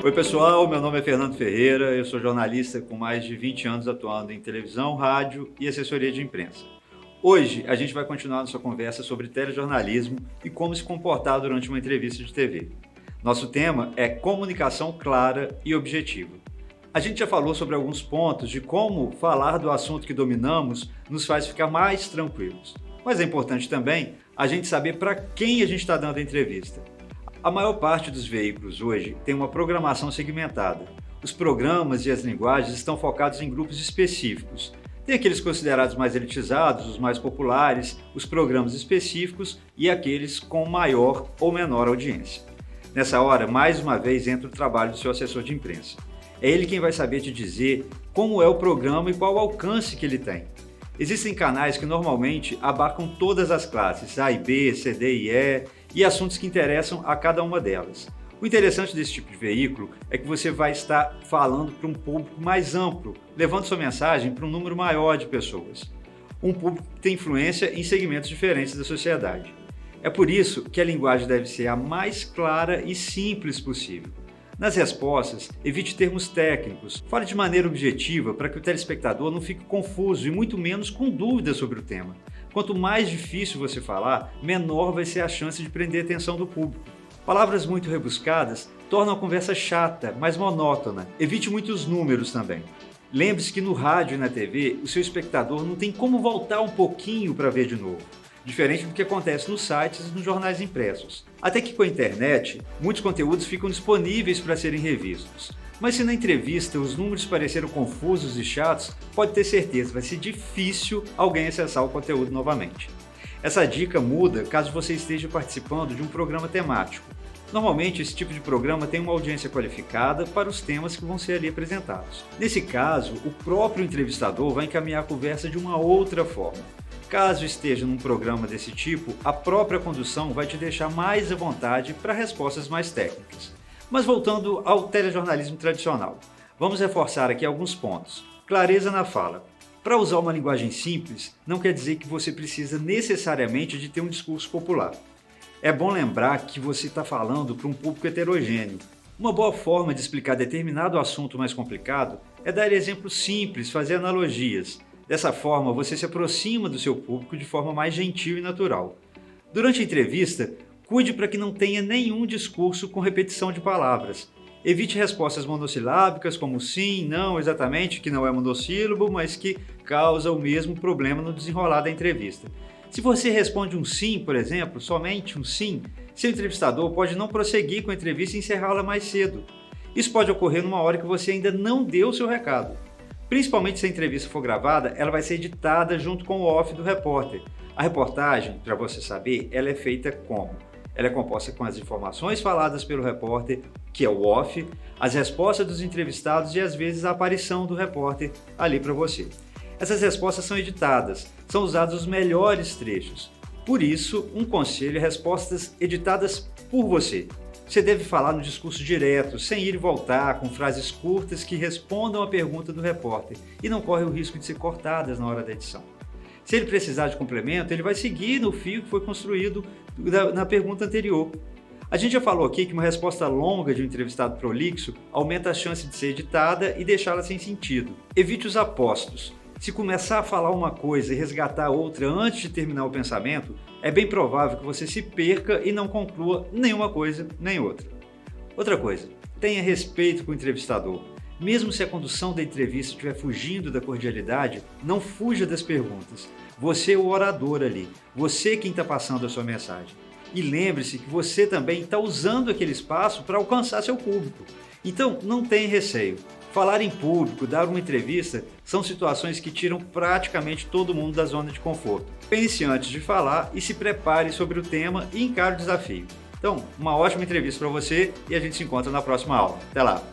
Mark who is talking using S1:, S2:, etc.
S1: Oi pessoal, meu nome é Fernando Ferreira, eu sou jornalista com mais de 20 anos atuando em televisão, rádio e assessoria de imprensa. Hoje a gente vai continuar nossa conversa sobre telejornalismo e como se comportar durante uma entrevista de TV. Nosso tema é comunicação clara e objetiva. A gente já falou sobre alguns pontos de como falar do assunto que dominamos nos faz ficar mais tranquilos. Mas é importante também a gente saber para quem a gente está dando a entrevista. A maior parte dos veículos hoje tem uma programação segmentada. Os programas e as linguagens estão focados em grupos específicos. Tem aqueles considerados mais elitizados, os mais populares, os programas específicos e aqueles com maior ou menor audiência. Nessa hora, mais uma vez, entra o trabalho do seu assessor de imprensa. É ele quem vai saber te dizer como é o programa e qual o alcance que ele tem. Existem canais que normalmente abarcam todas as classes, A e B, C, D e E, e assuntos que interessam a cada uma delas. O interessante desse tipo de veículo é que você vai estar falando para um público mais amplo, levando sua mensagem para um número maior de pessoas. Um público que tem influência em segmentos diferentes da sociedade. É por isso que a linguagem deve ser a mais clara e simples possível. Nas respostas, evite termos técnicos, fale de maneira objetiva para que o telespectador não fique confuso e muito menos com dúvidas sobre o tema. Quanto mais difícil você falar, menor vai ser a chance de prender a atenção do público. Palavras muito rebuscadas tornam a conversa chata, mais monótona. Evite muitos números também. Lembre-se que no rádio e na TV, o seu espectador não tem como voltar um pouquinho para ver de novo. Diferente do que acontece nos sites e nos jornais impressos. Até que com a internet, muitos conteúdos ficam disponíveis para serem revistos. Mas se na entrevista os números pareceram confusos e chatos, pode ter certeza, vai ser difícil alguém acessar o conteúdo novamente. Essa dica muda caso você esteja participando de um programa temático. Normalmente, esse tipo de programa tem uma audiência qualificada para os temas que vão ser ali apresentados. Nesse caso, o próprio entrevistador vai encaminhar a conversa de uma outra forma. Caso esteja num programa desse tipo, a própria condução vai te deixar mais à vontade para respostas mais técnicas. Mas voltando ao telejornalismo tradicional, vamos reforçar aqui alguns pontos. Clareza na fala. Para usar uma linguagem simples, não quer dizer que você precisa necessariamente de ter um discurso popular. É bom lembrar que você está falando para um público heterogêneo. Uma boa forma de explicar determinado assunto mais complicado é dar exemplos simples, fazer analogias. Dessa forma, você se aproxima do seu público de forma mais gentil e natural. Durante a entrevista, cuide para que não tenha nenhum discurso com repetição de palavras. Evite respostas monossilábicas como sim, não, exatamente, que não é monossílabo, mas que causa o mesmo problema no desenrolar da entrevista. Se você responde um sim, por exemplo, somente um sim, seu entrevistador pode não prosseguir com a entrevista e encerrá-la mais cedo. Isso pode ocorrer numa hora que você ainda não deu o seu recado. Principalmente se a entrevista for gravada, ela vai ser editada junto com o off do repórter. A reportagem, para você saber, ela é feita como? Ela é composta com as informações faladas pelo repórter, que é o off, as respostas dos entrevistados e às vezes a aparição do repórter ali para você. Essas respostas são editadas, são usados os melhores trechos. Por isso, um conselho é respostas editadas por você. Você deve falar no discurso direto, sem ir e voltar, com frases curtas que respondam à pergunta do repórter e não correm o risco de ser cortadas na hora da edição. Se ele precisar de complemento, ele vai seguir no fio que foi construído na pergunta anterior. A gente já falou aqui que uma resposta longa de um entrevistado prolixo aumenta a chance de ser editada e deixá-la sem sentido. Evite os apostos. Se começar a falar uma coisa e resgatar outra antes de terminar o pensamento, é bem provável que você se perca e não conclua nenhuma coisa nem outra. Outra coisa, tenha respeito com o entrevistador. Mesmo se a condução da entrevista estiver fugindo da cordialidade, não fuja das perguntas. Você é o orador ali, você quem está passando a sua mensagem. E lembre-se que você também está usando aquele espaço para alcançar seu público. Então, não tenha receio. Falar em público, dar uma entrevista, são situações que tiram praticamente todo mundo da zona de conforto. Pense antes de falar e se prepare sobre o tema e encare o desafio. Então, uma ótima entrevista para você e a gente se encontra na próxima aula. Até lá!